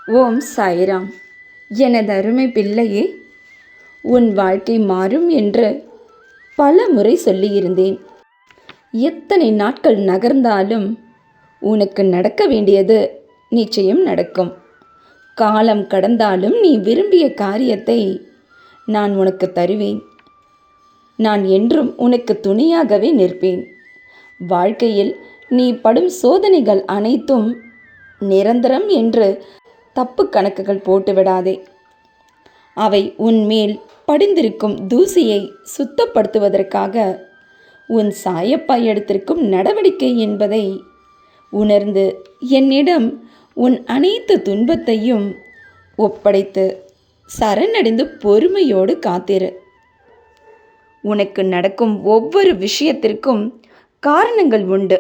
ஓம் சாய்ராம். எனது அருமை பிள்ளையே, உன் வாழ்க்கை மாறும் என்று பல முறை சொல்லியிருந்தேன். எத்தனை நாட்கள் நகர்ந்தாலும் உனக்கு நடக்க வேண்டியது நிச்சயம் நடக்கும். காலம் கடந்தாலும் நீ விரும்பிய காரியத்தை நான் உனக்கு தருவேன். நான் என்றும் உனக்கு துணையாகவே நிற்பேன். வாழ்க்கையில் நீ படும் சோதனைகள் அனைத்தும் நிரந்தரம் என்று தப்பு கணக்குகள் போட்டுவிடாதே. அவை உன்மேல் படிந்திருக்கும் தூசியை சுத்தப்படுத்துவதற்காக உன் சாயப்பா எடுத்திருக்கும் நடவடிக்கை என்பதை உணர்ந்து என்னிடம் உன் அனைத்து துன்பத்தையும் ஒப்படைத்து சரணடைந்து பொறுமையோடு காத்திரு. உனக்கு நடக்கும் ஒவ்வொரு விஷயத்திற்கும் காரணங்கள் உண்டு.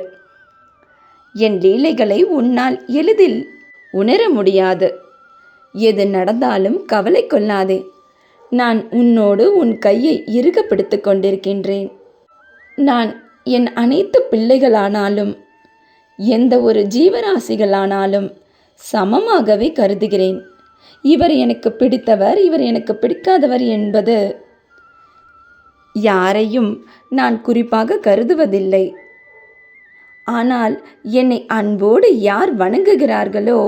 என் லீலைகளை உன்னால் எளிதில் உணர முடியாது. எது நடந்தாலும் கவலை கொள்ளாதே. நான் உன்னோடு உன் கையை இறுக பிடித்து கொண்டிருக்கின்றேன். நான் என் அனைத்து பிள்ளைகளானாலும் எந்த ஒரு ஜீவராசிகளானாலும் சமமாகவே கருதுகிறேன். இவர் எனக்கு பிடித்தவர், இவர் எனக்கு பிடிக்காதவர் என்பது யாரையும் நான் குறிப்பாக கருதுவதில்லை. ஆனால் என்னை அன்போடு யார் வணங்குகிறார்களோ,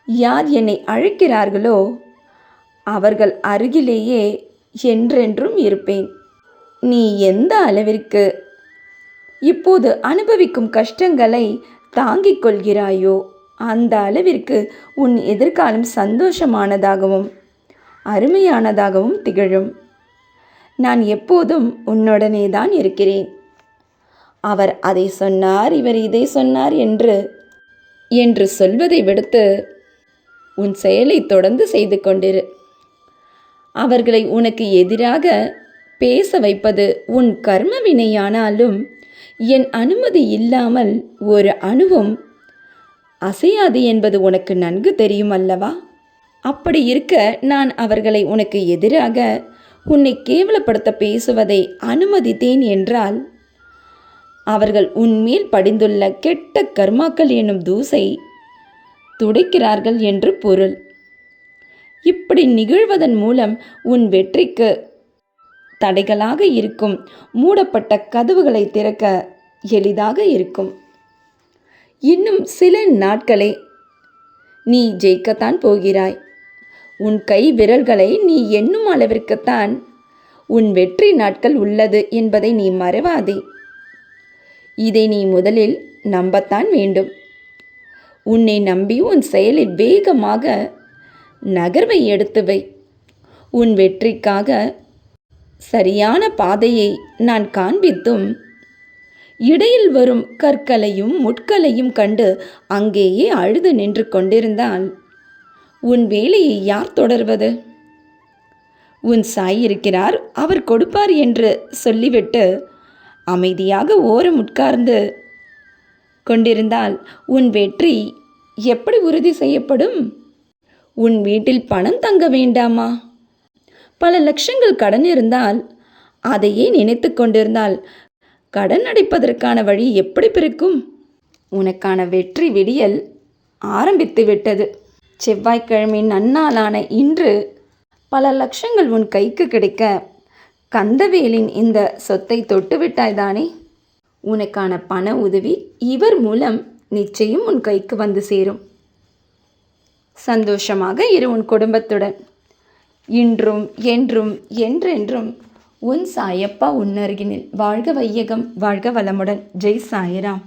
யார் என்னை அழைக்கிறார்களோ அவர்கள் அருகிலேயே என்றென்றும் இருப்பேன். நீ எந்த அளவிற்கு இப்போது அனுபவிக்கும் கஷ்டங்களை தாங்கிக் கொள்கிறாயோ அந்த அளவிற்கு உன் எதிர்காலம் சந்தோஷமானதாகவும் அருமையானதாகவும் திகழும். நான் எப்போதும் உன்னுடனே தான் இருக்கிறேன். அவர் அதை சொன்னார், இவர் இதை சொன்னார் என்று சொல்வதை விடுத்து உன் செயலை தொடர்ந்து செய்து கொண்டிரு. அவர்களை உனக்கு எதிராக பேச வைப்பது உன் கர்ம வினையானாலும் என் அனுமதி இல்லாமல் ஒரு அணுவும் அசையாது என்பது உனக்கு நன்கு தெரியும் அல்லவா? அப்படி இருக்க நான் அவர்களை உனக்கு எதிராக உன்னை கேவலப்படுத்த பேசுவதை அனுமதித்தேன் என்றால் அவர்கள் உன்மேல் படிந்துள்ள கெட்ட கர்மாக்கள் என்னும் தூசை துடைக்கிறார்கள் என்று பொருள். இப்படி நிகழ்வதன் மூலம் உன் வெற்றிக்கு தடைகளாக இருக்கும் மூடப்பட்ட கதவுகளை திறக்க எளிதாக இருக்கும். இன்னும் சில நாட்களே நீ ஜெயிக்கத்தான் போகிறாய். உன் கை விரல்களை நீ எண்ணும் அளவிற்குத்தான் உன் வெற்றி நாட்கள் உள்ளது என்பதை நீ மறவாதே. இதை நீ முதலில் நம்பத்தான் வேண்டும். உன்னை நம்பி உன் செயலில் வேகமாக நகர்வை எடுத்து வை. உன் வெற்றிக்காக சரியான பாதையை நான் காண்பித்தும் இடையில் வரும் கற்களையும் முட்களையும் கண்டு அங்கேயே அழுது நின்று கொண்டிருந்தால் உன் வேலையை யார் தொடர்வது? உன் சாய் இருக்கிறார், அவர் கொடுப்பார் என்று சொல்லிவிட்டு அமைதியாக ஓரம் உட்கார்ந்து கொண்டிருந்தால் உன் வெற்றி எப்படி உறுதி செய்யப்படும்? உன் வீட்டில் பணம் தங்க வேண்டாமா? பல லட்சங்கள் கடன் இருந்தால் அதையே நினைத்து கொண்டிருந்தால் கடன் அடைப்பதற்கான வழி எப்படி பிறக்கும்? உனக்கான வெற்றி விடியல் ஆரம்பித்து விட்டது. செவ்வாய்க்கிழமை நன்னாளான இன்று பல லட்சங்கள் உன் கைக்கு கிடைக்க கந்தவேலின் இந்த சொத்தை தொட்டுவிட்டாய்தானே? உனக்கான பண உதவி இவர் மூலம் நிச்சயம் உன் கைக்கு வந்து சேரும். சந்தோஷமாக இரு உன் குடும்பத்துடன். இன்றும் என்றும் என்றென்றும் உன் சாயப்பா உன் அருகினில். வாழ்க வையகம், வாழ்க வளமுடன். ஜெய் சாய்ராம்.